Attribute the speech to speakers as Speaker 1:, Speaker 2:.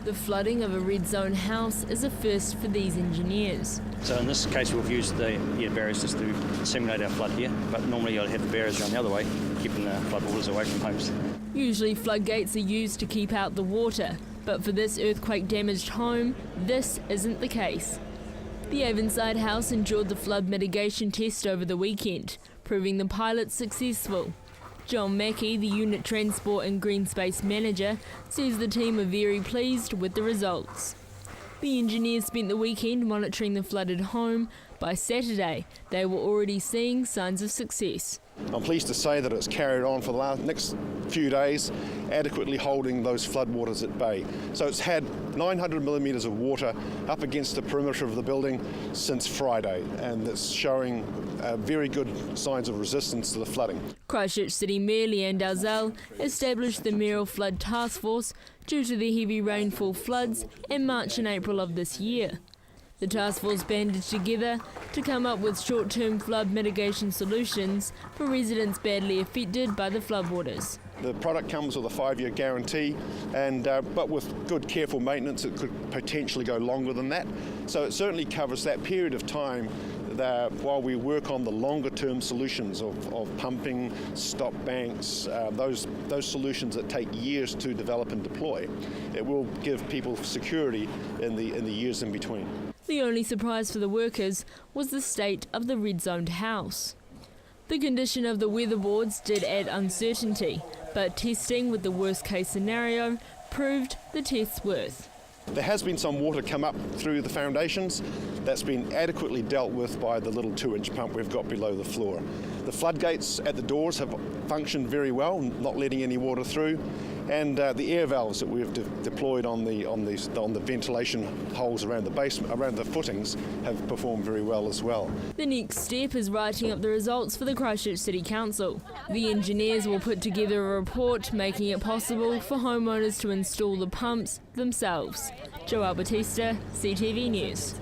Speaker 1: The flooding of a red zone house is a first for these engineers.
Speaker 2: So in this case we've used the barriers just to simulate our flood here, but normally you'd have the barriers around the other way, keeping the flood waters away from homes.
Speaker 1: Usually floodgates are used to keep out the water, but for this earthquake-damaged home, this isn't the case. The Avonside house endured the flood mitigation test over the weekend, proving the pilot successful. John Mackey, the unit transport and green space manager, says the team are very pleased with the results. The engineers spent the weekend monitoring the flooded home. By Saturday, they were already seeing signs of success.
Speaker 3: I'm pleased to say that it's carried on for the next few days, adequately holding those floodwaters at bay. So it's had 900 millimetres of water up against the perimeter of the building since Friday, and it's showing very good signs of resistance to the flooding.
Speaker 1: Christchurch City Mayor Leanne Dalzell established the Mayoral Flood Task Force due to the heavy rainfall floods in March and April of this year. The task force banded together to come up with short-term flood mitigation solutions for residents badly affected by the floodwaters.
Speaker 3: The product comes with a 5-year guarantee, but with good careful maintenance it could potentially go longer than that. So it certainly covers that period of time while we work on the longer-term solutions of pumping, stop banks, those solutions that take years to develop and deploy. It will give people security in the years in between.
Speaker 1: The only surprise for the workers was the state of the red-zoned house. The condition of the weatherboards did add uncertainty, but testing with the worst-case scenario proved the test's worth.
Speaker 3: There has been some water come up through the foundations. That's been adequately dealt with by the little 2-inch pump we've got below the floor. The floodgates at the doors have functioned very well, not letting any water through, and the air valves that we've deployed on the ventilation holes around the basement, around the footings, have performed very well as well.
Speaker 1: The next step is writing up the results for the Christchurch City Council. The engineers will put together a report making it possible for homeowners to install the pumps themselves. Joelle Batista, CTV News.